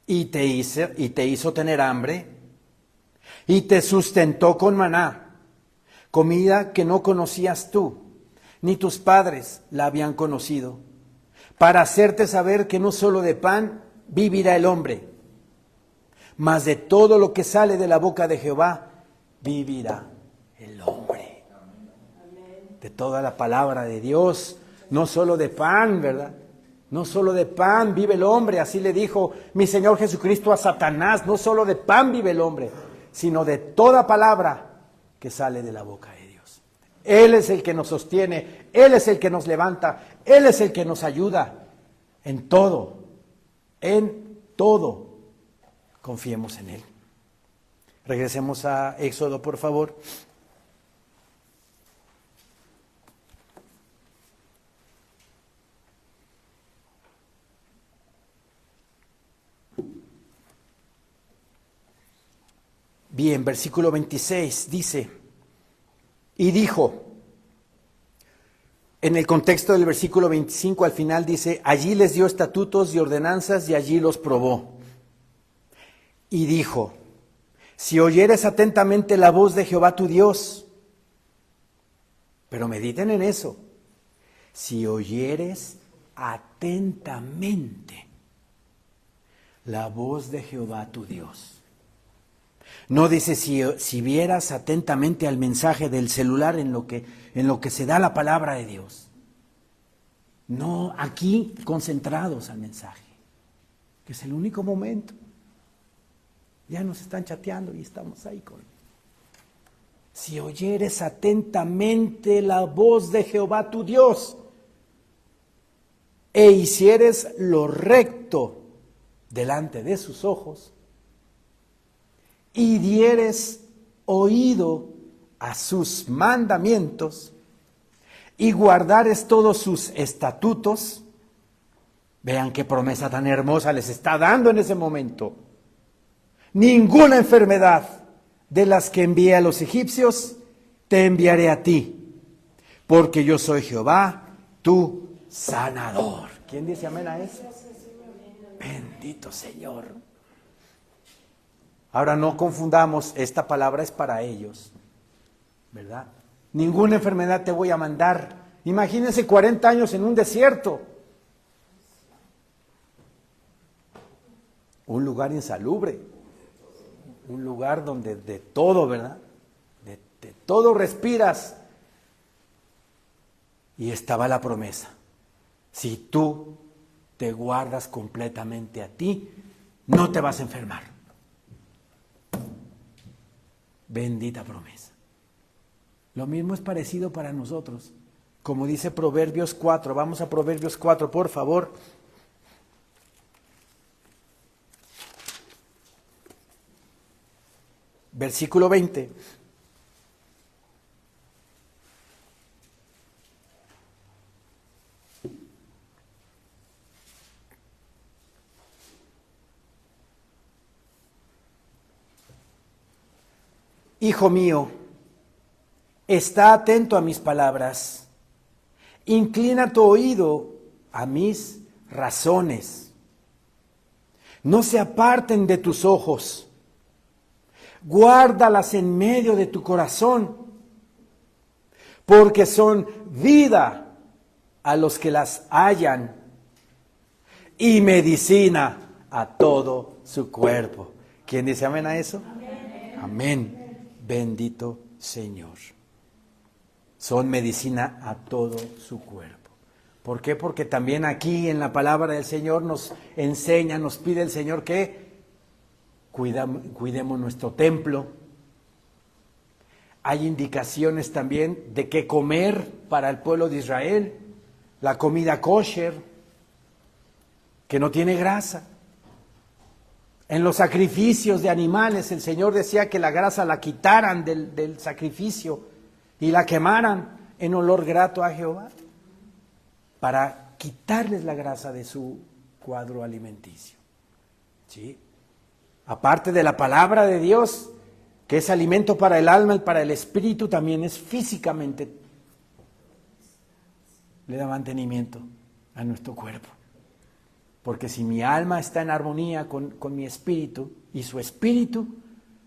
Y te hizo tener hambre, y te sustentó con maná, comida que no conocías tú, ni tus padres la habían conocido, para hacerte saber que no solo de pan vivirá el hombre, mas de todo lo que sale de la boca de Jehová vivirá el hombre. De toda la palabra de Dios, no solo de pan, ¿verdad? No solo de pan vive el hombre, así le dijo mi Señor Jesucristo a Satanás, no solo de pan vive el hombre, sino de toda palabra que sale de la boca de Dios. Él es el que nos sostiene, Él es el que nos levanta, Él es el que nos ayuda en todo, confiemos en Él. Regresemos a Éxodo, por favor. Bien, versículo 26 dice, y dijo, en el contexto del versículo 25 al final dice, allí les dio estatutos y ordenanzas y allí los probó. Y dijo, si oyeres atentamente la voz de Jehová tu Dios, pero mediten en eso, si oyeres atentamente la voz de Jehová tu Dios. No dice si vieras atentamente al mensaje del celular en lo que se da la palabra de Dios. No, aquí concentrados al mensaje, que es el único momento. Ya nos están chateando y estamos ahí con... Si oyeres atentamente la voz de Jehová tu Dios, e hicieres lo recto delante de sus ojos, y dieres oído a sus mandamientos, y guardares todos sus estatutos, vean qué promesa tan hermosa les está dando en ese momento. Ninguna enfermedad de las que envié a los egipcios, te enviaré a ti, porque yo soy Jehová, tu sanador. ¿Quién dice amén a eso? Bendito Señor. Ahora no confundamos, esta palabra es para ellos, ¿verdad? Ninguna enfermedad te voy a mandar. Imagínense 40 años en un desierto. Un lugar insalubre. Un lugar donde de todo, ¿verdad? De todo respiras. Y estaba la promesa. Si tú te guardas completamente a ti, no te vas a enfermar. Bendita promesa. Lo mismo es parecido para nosotros. Como dice Proverbios 4. Vamos a Proverbios 4, por favor. Versículo 20. Hijo mío, está atento a mis palabras, inclina tu oído a mis razones, no se aparten de tus ojos, guárdalas en medio de tu corazón, porque son vida a los que las hallan y medicina a todo su cuerpo. ¿Quién dice amén a eso? Amén. Amén. Bendito Señor. Son medicina a todo su cuerpo. ¿Por qué? Porque también aquí en la palabra del Señor nos enseña, nos pide el Señor que cuidemos nuestro templo. Hay indicaciones también de qué comer para el pueblo de Israel. La comida kosher, que no tiene grasa. En los sacrificios de animales, el Señor decía que la grasa la quitaran del sacrificio y la quemaran en olor grato a Jehová, para quitarles la grasa de su cuadro alimenticio. ¿Sí? Aparte de la palabra de Dios, que es alimento para el alma y para el espíritu, también es físicamente, le da mantenimiento a nuestro cuerpo. Porque si mi alma está en armonía con mi espíritu y su espíritu,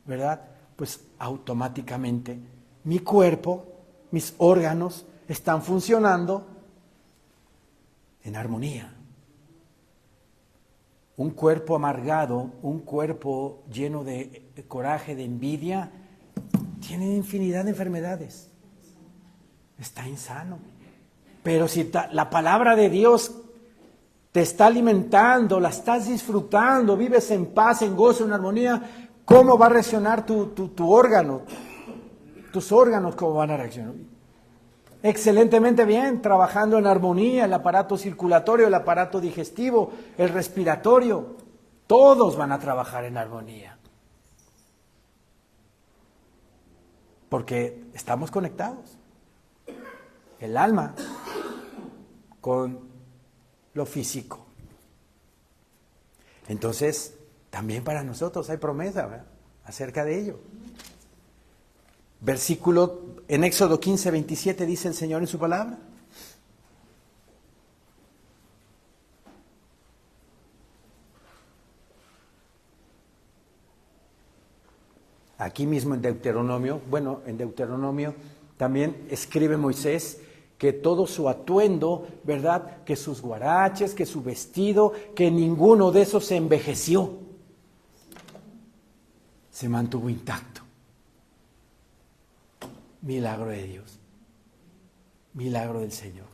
¿verdad? Pues automáticamente mi cuerpo, mis órganos están funcionando en armonía. Un cuerpo amargado, un cuerpo lleno de coraje, de envidia, tiene infinidad de enfermedades. Está insano. Pero si la palabra de Dios te está alimentando, la estás disfrutando, vives en paz, en gozo, en armonía, ¿cómo va a reaccionar tu órgano? Tus órganos, ¿cómo van a reaccionar? Excelentemente bien, trabajando en armonía, el aparato circulatorio, el aparato digestivo, el respiratorio, todos van a trabajar en armonía. Porque estamos conectados. El alma con lo físico. Entonces, también para nosotros hay promesa, ¿verdad?, acerca de ello. Versículo en Éxodo 15, 27 dice el Señor en su palabra. Aquí mismo en Deuteronomio, en Deuteronomio también escribe Moisés que todo su atuendo, ¿verdad?, que sus guaraches, que su vestido, que ninguno de esos se envejeció. Se mantuvo intacto. Milagro de Dios. Milagro del Señor.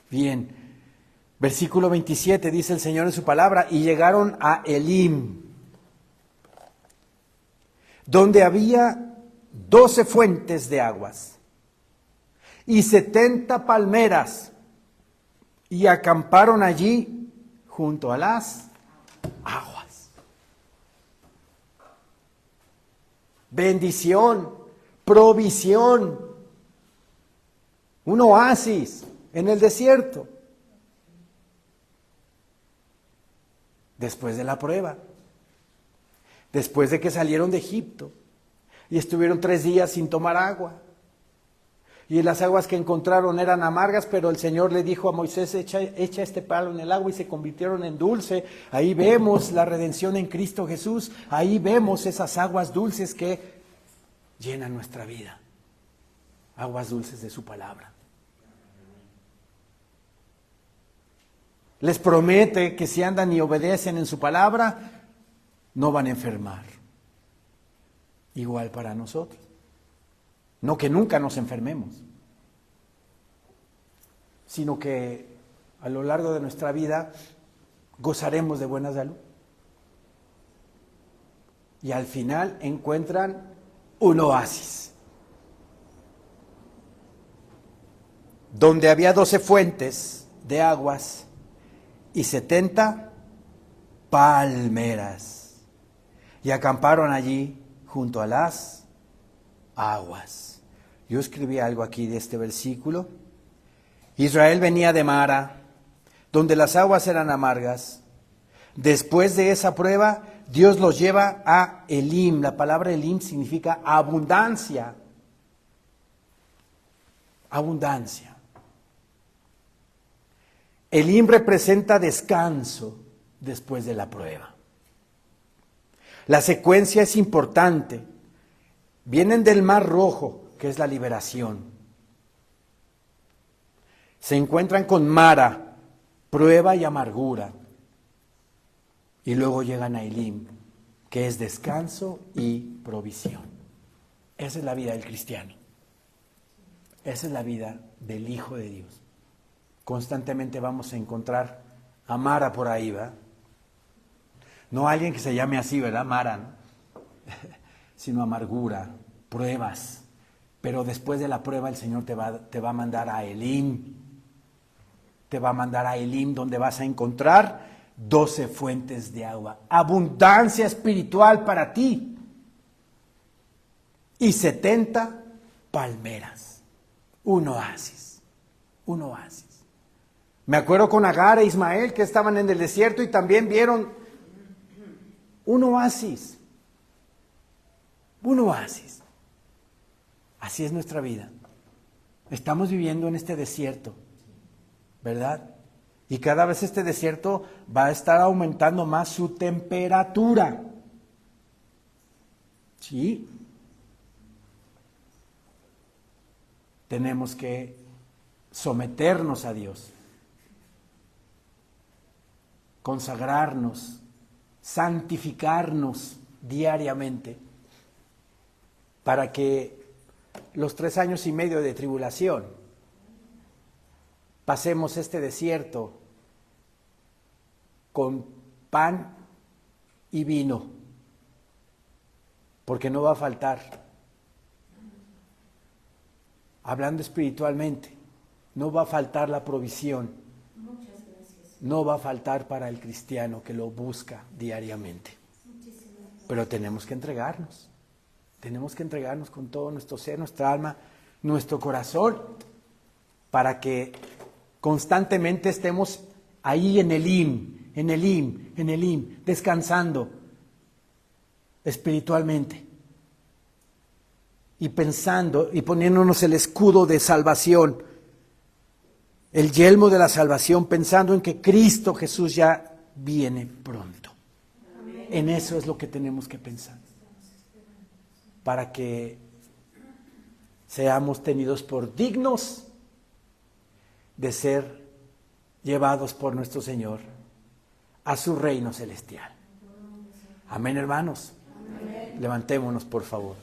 Bien, versículo 27 dice el Señor en su palabra, y llegaron a Elim, donde había 12 fuentes de aguas y 70 palmeras, y acamparon allí junto a las aguas. Bendición, provisión, un oasis en el desierto. Después de la prueba, después de que salieron de Egipto, Y estuvieron 3 días sin tomar agua. Y las aguas que encontraron eran amargas, pero el Señor le dijo a Moisés, echa este palo en el agua, y se convirtieron en dulce. Ahí vemos la redención en Cristo Jesús. Ahí vemos esas aguas dulces que llenan nuestra vida. Aguas dulces de su palabra. Les promete que si andan y obedecen en su palabra, no van a enfermar. Igual para nosotros. No que nunca nos enfermemos, sino que a lo largo de nuestra vida gozaremos de buena salud. Y al final encuentran un oasis. Donde había 12 fuentes de aguas y 70 palmeras. Y acamparon allí junto a las aguas. Yo escribí algo aquí de este versículo. Israel venía de Mara, donde las aguas eran amargas. Después de esa prueba, Dios los lleva a Elim. La palabra Elim significa abundancia. Abundancia. Elim representa descanso después de la prueba. La secuencia es importante. Vienen del Mar Rojo, que es la liberación. Se encuentran con Mara, prueba y amargura. Y luego llegan a Elim, que es descanso y provisión. Esa es la vida del cristiano. Esa es la vida del Hijo de Dios. Constantemente vamos a encontrar a Mara por ahí, ¿verdad? No alguien que se llame así, ¿verdad? Mara, ¿no? Sino amargura, pruebas. Pero después de la prueba el Señor te va a mandar a Elim. Te va a mandar a Elim, donde vas a encontrar 12 fuentes de agua. Abundancia espiritual para ti. Y 70 palmeras. Un oasis. Un oasis. Me acuerdo con Agar e Ismael que estaban en el desierto y también vieron un oasis. Un oasis. Así es nuestra vida. Estamos viviendo en este desierto, ¿verdad? Y cada vez este desierto va a estar aumentando más su temperatura. Sí. Tenemos que someternos a Dios, consagrarnos, santificarnos diariamente para que los 3 años y medio de tribulación pasemos este desierto con pan y vino, porque no va a faltar. Hablando espiritualmente, no va a faltar la provisión. No va a faltar para el cristiano que lo busca diariamente. Pero tenemos que entregarnos. Tenemos que entregarnos con todo nuestro ser, nuestra alma, nuestro corazón, para que constantemente estemos ahí en Elim, descansando espiritualmente y pensando y poniéndonos el escudo de salvación, el yelmo de la salvación, pensando en que Cristo Jesús ya viene pronto. Amén. En eso es lo que tenemos que pensar, para que seamos tenidos por dignos de ser llevados por nuestro Señor a su reino celestial. Amén, hermanos. Amén. Levantémonos, por favor.